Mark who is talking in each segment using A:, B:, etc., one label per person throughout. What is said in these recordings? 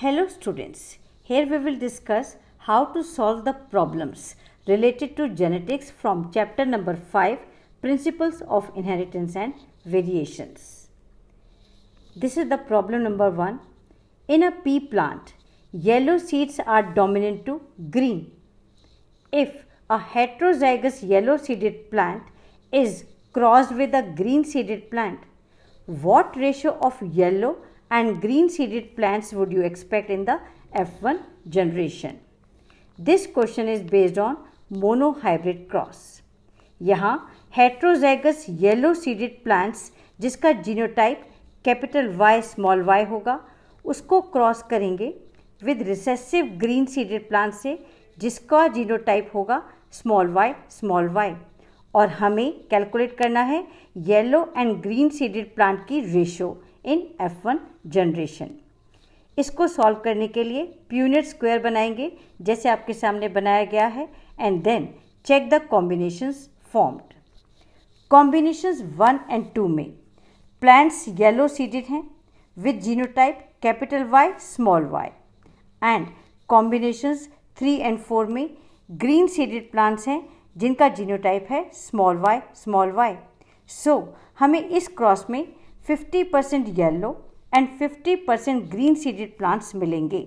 A: Hello students, here we will discuss how to solve the problems related to genetics from chapter number 5, Principles of Inheritance and Variations. This is the problem number 1. In a pea plant, yellow seeds are dominant to green. If a heterozygous yellow seeded plant is crossed with a green seeded plant, what ratio of yellow and green seeded plants would you expect in the F1 generation? This question is based on monohybrid cross. यहाँ heterozygous yellow seeded plants जिसका genotype capital Y small y होगा उसको cross करेंगे with recessive green seeded plant से जिसका genotype होगा small y और हमें कैलकुलेट करना है yellow and green seeded plant की रेशो इन F1 जनरेशन। इसको सॉल्व करने के लिए प्यूनेट स्क्वायर बनाएंगे जैसे आपके सामने बनाया गया है and then check the combinations formed. Combinations 1 and 2 में प्लांट्स येलो सीडेड हैं with genotype capital Y small y and combinations 3 and 4 में ग्रीन सीडेड प्लांट्स हैं जिनका जीनोटाइप है स्मॉल y। सो हमें इस क्रॉस में 50% yellow and 50% green seeded plants मिलेंगे।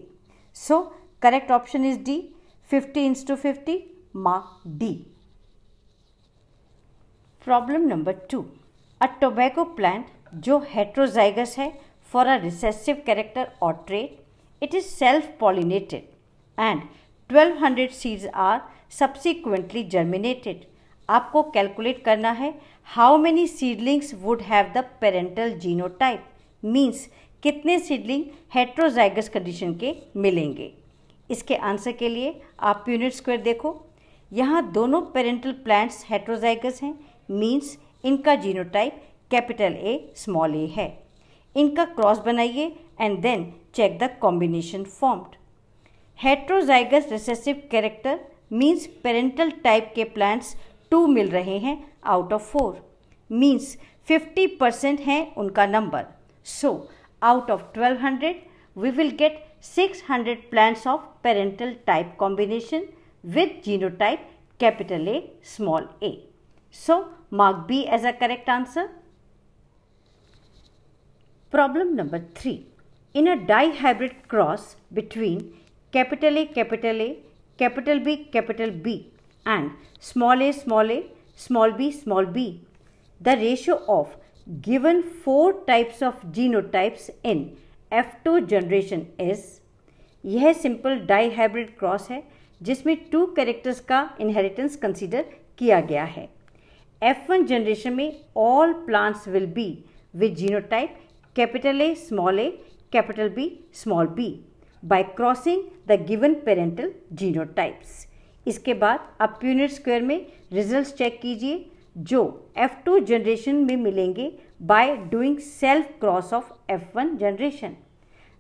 A: So correct option is D, 50:50, mark D. Problem number 2, a tobacco plant जो heterozygous है फॉर अ रिसेसिव कैरेक्टर और trait, it is self pollinated and 1200 seeds are subsequently germinated. आपको calculate करना है how many seedlings would have the parental genotype, means कितने seedling heterozygous condition के मिलेंगे। इसके आंसर के लिए आप प्यूनेट स्क्वायर देखो, यहाँ दोनों पेरेंटल प्लांट्स हेट्रोजाइगस हैं, मीन्स इनका genotype capital A small a है। इनका क्रॉस बनाइए and then check the combination formed. Heterozygous recessive character means parental type के प्लांट्स 2 मिल रहे हैं आउट ऑफ 4, मीन्स 50% है उनका number. So out of 1200 we will get 600 plants of parental type combination with genotype capital A small a. So mark B as a correct answer. Problem number 3, in a dihybrid cross between capital A, capital B and small a, small b, the ratio of given 4 types of genotypes in F2 generation is। यह simple dihybrid cross है जिसमें 2 characters का inheritance consider किया गया है। F1 generation में all plants will be with genotype capital A, capital B, small b by crossing the given parental genotypes। इसके बाद आप प्यूनेट स्क्वायर में रिजल्ट्स चेक कीजिए जो F2 जनरेशन में मिलेंगे by doing self cross of F1 generation.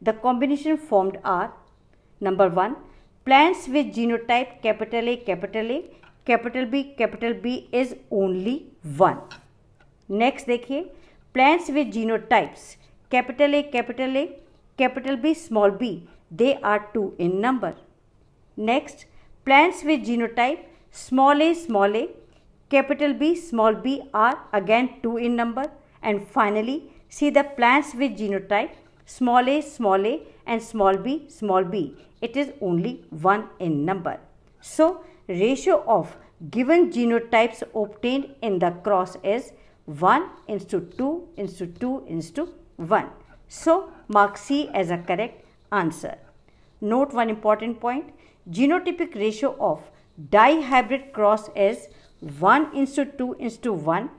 A: The combination formed are number 1 plants with genotype capital A, capital B is only 1। Next देखिए plants with genotypes capital A, capital B, small b, they are 2 in number. Next, plants with genotype small a, capital B, small b are again 2 in number. And finally, see the plants with genotype small a and small b, it is only 1 in number. So, ratio of given genotypes obtained in the cross is 1:2:1. So, mark C as a correct answer. Note one important point, genotypic ratio of dihybrid cross is 1:2:1,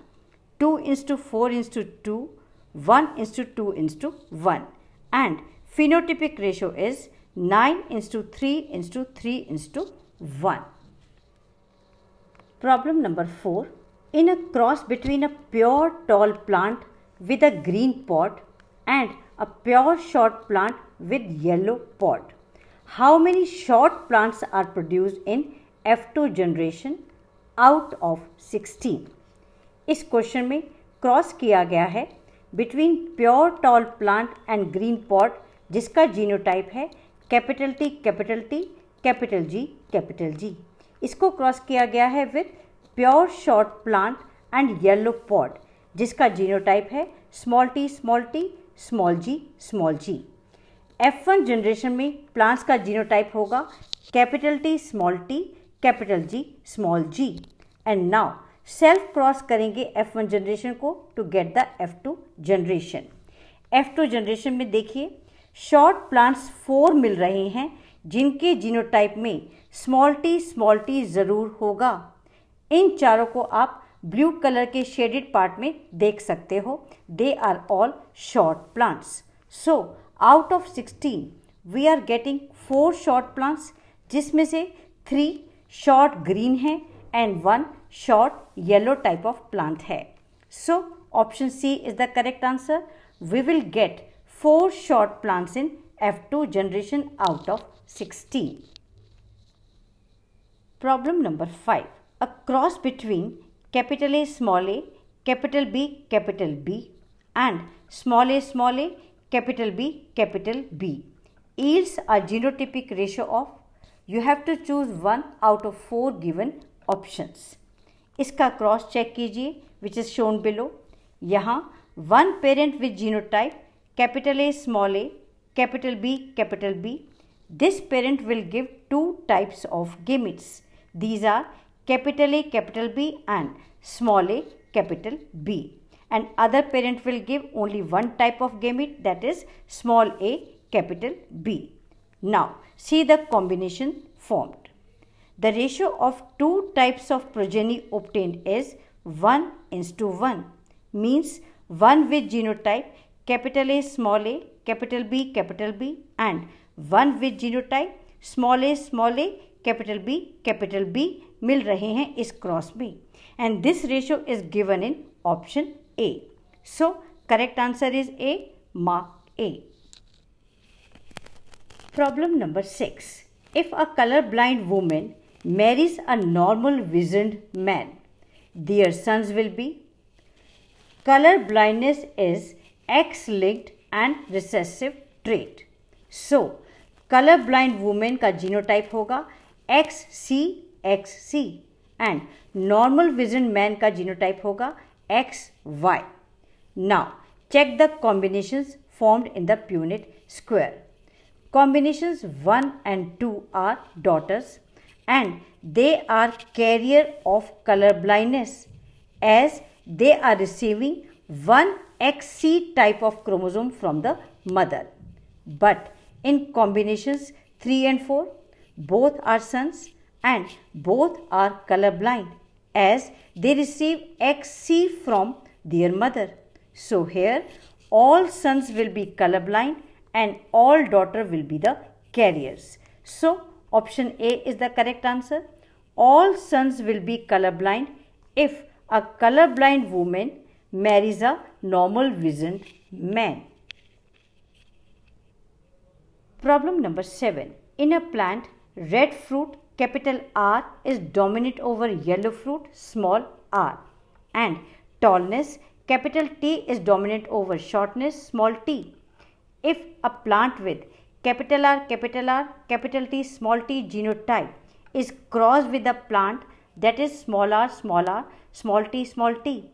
A: 2:4:2, 1:2:1 and phenotypic ratio is 9:3:3:1. Problem number 4, in a cross between a pure tall plant with a green pod and a pure short plant with yellow pod, how many short plants are produced in F2 generation out of 16? इस question में cross किया गया है between pure tall plant and green pot जिसका genotype है capital T capital T, capital G capital G. इसको cross किया गया है with pure short plant and yellow pod, जिसका जीनोटाइप है small t small t, small g small g. F1 generation में plants का जीनोटाइप होगा capital T small t, capital G small g. And now self cross करेंगे F1 generation को to get the F2 generation. F2 generation में देखिए short plants 4 मिल रहे हैं जिनके जीनोटाइप में स्मॉल टी ज़रूर होगा। इन चारों को आप ब्लू कलर के शेडेड पार्ट में देख सकते हो। They are all short plants. So out of 16 we are getting 4 short plants, जिसमें से 3 शॉर्ट ग्रीन है and 1 short yellow type of plant है। So option C is the correct answer. We will get 4 short plants in F2 generation out of 16. Problem number 5. A cross between capital A, capital B, and small a, capital B yields a genotypic ratio of, you have to choose 1 out of 4 given options. इसका cross check कीजिए which is shown below. यहाँ 1 parent with genotype capital A, capital B. This parent will give 2 types of gametes. These are capital A, capital B and small a, capital B. And other parent will give only 1 type of gamete, that is small a, capital B. Now see the combination formed. The ratio of 2 types of progeny obtained is 1:1, means 1 with genotype capital A, capital B, and 1 with genotype small a, capital B मिल रहे हैं इस cross में, and this ratio is given in option A. So correct answer is A, mark A. Problem number 6. If a colorblind woman marries a normal visioned man, their sons will be. Color blindness is X-linked and recessive trait. So color blind woman का genotype होगा XC and normal vision man का genotype होगा XY. Now check the combinations formed in the Punnett square. Combinations 1 and 2 are daughters and they are carrier of color blindness as they are receiving 1 XC type of chromosome from the mother. But in combinations 3 and 4, both are sons and both are colorblind as they receive XC from their mother. So here all sons will be colorblind and all daughter will be the carriers. So option A is the correct answer. All sons will be colorblind if a colorblind woman marries a normal visioned man. Problem number 7. In a plant, red fruit capital R is dominant over yellow fruit small r, and tallness capital T is dominant over shortness small t. If a plant with capital R, capital T, small genotype is crossed with a plant that is small r, small t,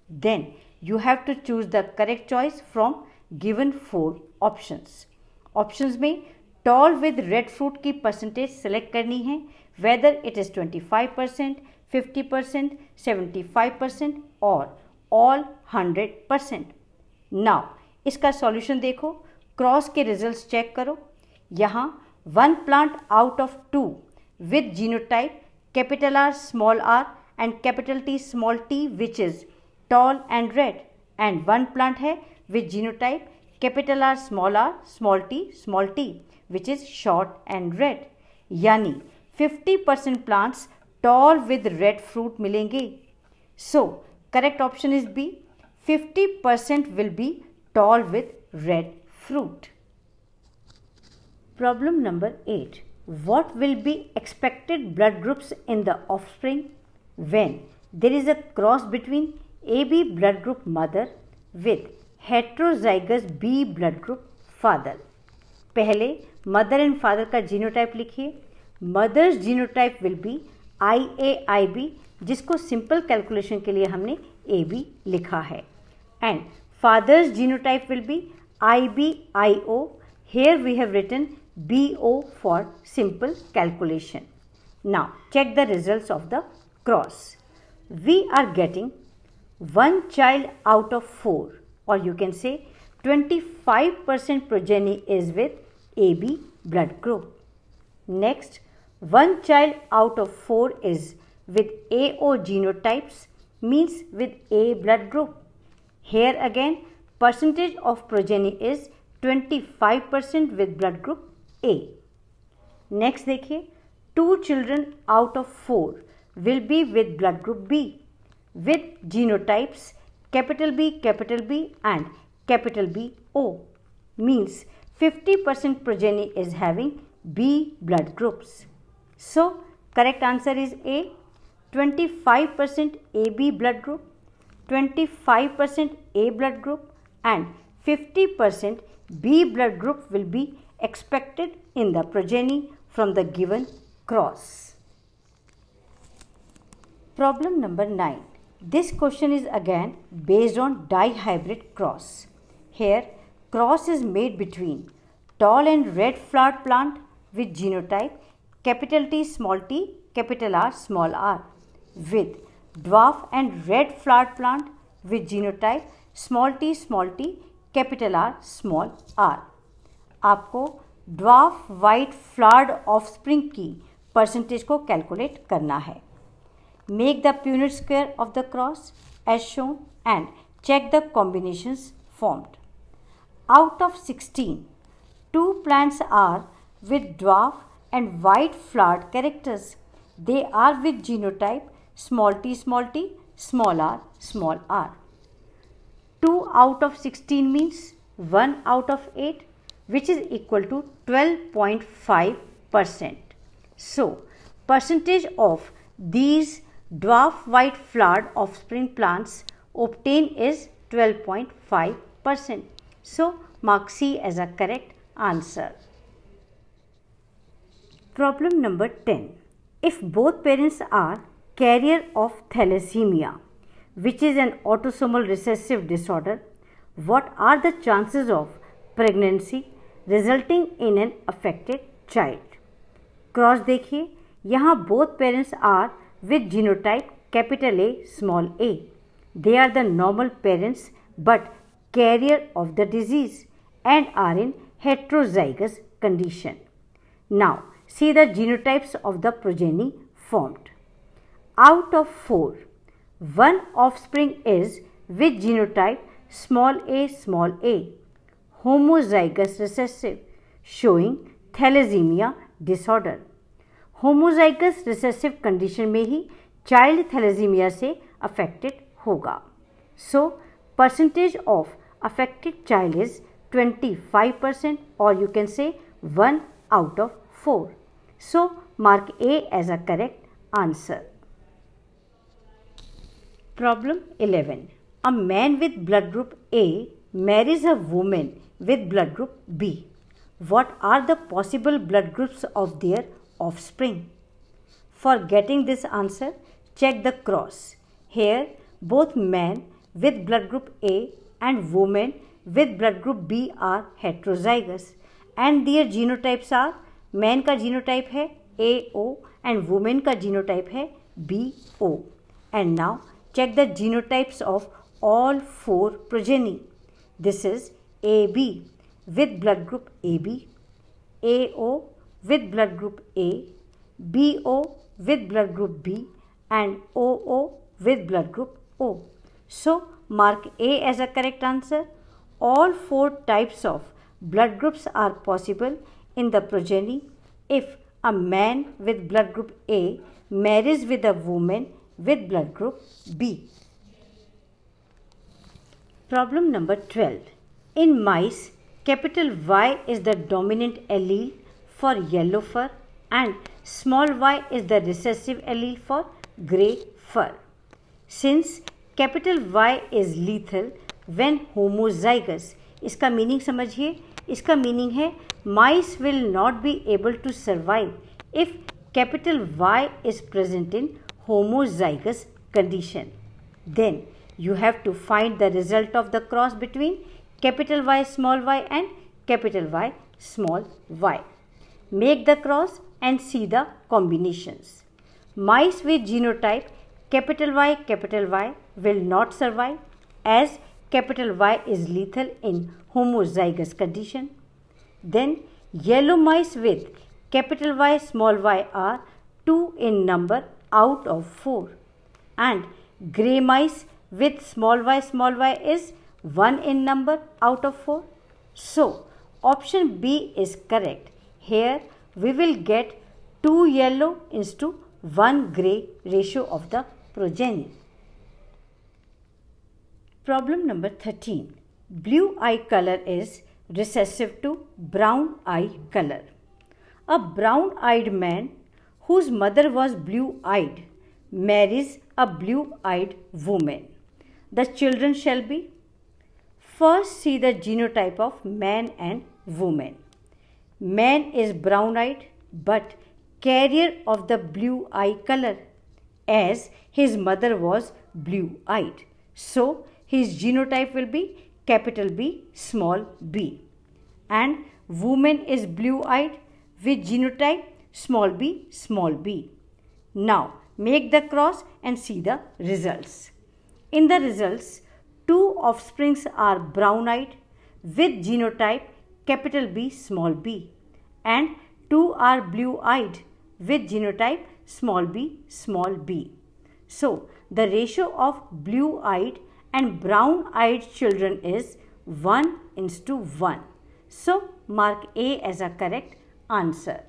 A: then you have to choose the correct choice from given 4 options. Options में tall with red fruit की percentage select करनी है, whether it is 25%, 50%, 75% or all 100%. Now इसका solution देखो, cross के results check करो। यहाँ 1 plant out of 2 with genotype capital R small r and capital T small t which is tall and red, and 1 plant है with genotype capital R small t which is short and red. यानी 50% plants tall with red fruit मिलेंगे। So correct option is B, 50% will be tall with red fruit. Problem number 8. What will be expected blood groups in the offspring when there is a cross between AB blood group mother with heterozygous B blood group father? पहले mother and father का genotype लिखिए। Mother's genotype will be IAIB, जिसको simple calculation के लिए हमने AB लिखा है। And father's genotype will be IBIO, here we have written BO for simple calculation. Now check the results of the cross. We are getting 1 child out of 4, or you can say 25% progeny is with AB blood group. Next, 1 child out of 4 is with AO genotypes, means with A blood group. Here again, percentage of progeny is 25% with blood group A. Next देखिए, 2 children out of 4 will be with blood group B with genotypes capital B and capital BO, means 50% progeny is having B blood groups. So correct answer is A. 25% AB blood group, 25% A blood group and 50% B blood group will be expected in the progeny from the given cross. Problem number 9. This question is again based on dihybrid cross. Here cross is made between tall and red flowered plant with genotype capital T, capital R, small r, with dwarf and red flowered plant with genotype small t, capital R, small r. आपको dwarf white flowered offspring की percentage को calculate करना है। Make the Punnett square of the cross as shown and check the combinations formed. Out of 16, 2 plants are with dwarf and white flowered characters. They are with genotype small t, small r, small r. 2 out of 16 means 1 out of 8, which is equal to 12.5%. So, percentage of these dwarf white flowered offspring plants obtained is 12.5%. So, mark C as a correct answer. Problem number 10. If both parents are carrier of thalassemia, which is an autosomal recessive disorder, what are the chances of pregnancy resulting in an affected child? Cross देखिए, यहाँ both parents are with genotype capital A, small a. They are the normal parents but carrier of the disease and are in heterozygous condition. Now see the genotypes of the progeny formed. Out of 4, 1 offspring is with genotype small a, homozygous recessive, showing thalassemia disorder. homozygous recessive condition में ही child thalassemia से affected होगा. So percentage of affected child is 25%, or you can say 1 out of 4. So mark A as a correct answer. Problem 11. A man with blood group A marries a woman with blood group B. What are the possible blood groups of their offspring? For getting this answer, check the cross. Here both man with blood group A and woman with blood group B are heterozygous and their genotypes are, man का genotype है AO and woman का genotype है BO. And now check the genotypes of all 4 progeny. This is AB with blood group AB, AO with blood group A, BO with blood group B and OO with blood group O. So mark A as a correct answer. All 4 types of blood groups are possible in the progeny if a man with blood group A marries with a woman with blood group B. Problem number 12. In mice, capital Y is the dominant allele for yellow fur and small y is the recessive allele for grey fur. Since capital Y is lethal when homozygous, इसका meaning समझिए, इसका meaning है mice will not be able to survive if capital Y is present in homozygous condition. Then you have to find the result of the cross between capital Y small y and capital Y small y. Make the cross and see the combinations. Mice with genotype capital Y will not survive as capital Y is lethal in homozygous condition. Then yellow mice with capital Y small y are 2 in number out of 4 and grey mice with small y is 1 in number out of 4. So option B is correct. Here we will get 2 yellow to 1 grey ratio of the progeny. Problem number 13. Blue eye color is recessive to brown eye color. A brown-eyed man whose mother was blue-eyed marries a blue-eyed woman. The children shall be: first see the genotype of man and woman. Man is brown-eyed but carrier of the blue eye color as his mother was blue-eyed. So his genotype will be capital B small b. And woman is blue-eyed with genotype small b. Now make the cross and see the results. In the results, 2 offsprings are brown-eyed with genotype capital B small b and 2 are blue-eyed with genotype small b. So the ratio of blue-eyed and brown-eyed children is 1:1. So mark A as a correct answer.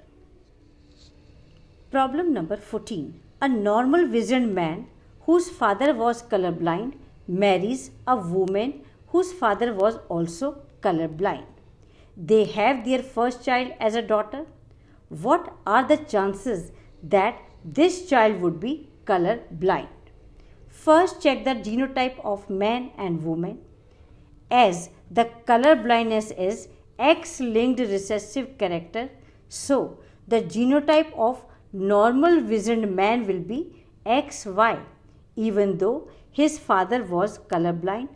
A: Problem number 14. A normal visioned man whose father was colorblind marries a woman whose father was also colorblind. They have their first child as a daughter. What are the chances that this child would be colorblind? First check the genotype of man and woman. As the color blindness is X-linked recessive character, so the genotype of normal visioned man will be XY, even though his father was colorblind,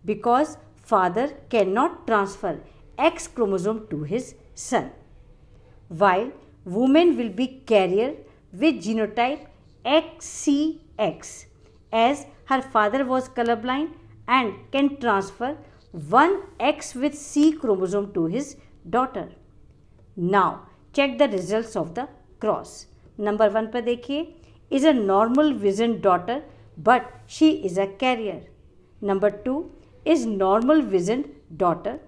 A: because father cannot transfer X chromosome to his son. While woman will be carrier with genotype XCX, as her father was colorblind and can transfer one X with C chromosome to his daughter. Now check the results of the cross. Number 1 पर देखिए, is a normal vision daughter but she is a carrier. Number 2 is normal vision daughter.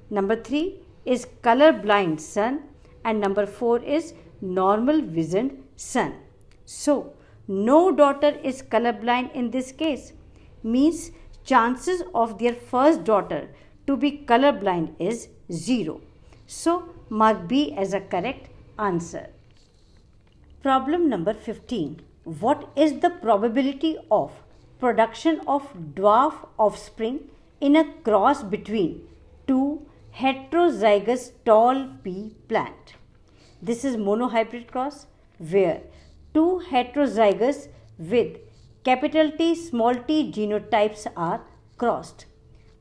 A: Number 3 is color blind son, and number 4 is normal vision son. So no daughter is colorblind in this case, means chances of their first daughter to be colorblind is 0. So mark B as a correct answer. Problem number 15. What is the probability of production of dwarf offspring in a cross between two heterozygous tall pea plant? This is monohybrid cross where two heterozygous with capital T small t genotypes are crossed,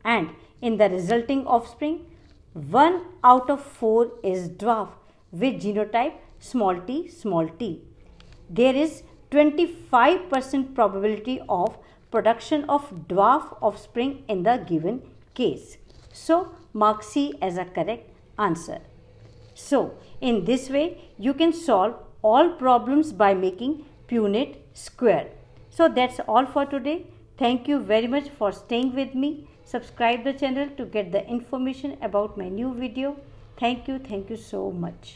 A: and in the resulting offspring 1 out of 4 is dwarf with genotype small t. There is 25% probability of production of dwarf offspring in the given case. So mark C as a correct answer. So in this way you can solve all problems by making Punnett square. So that's all for today. Thank you very much for staying with me. Subscribe the channel to get the information about my new video. Thank you so much.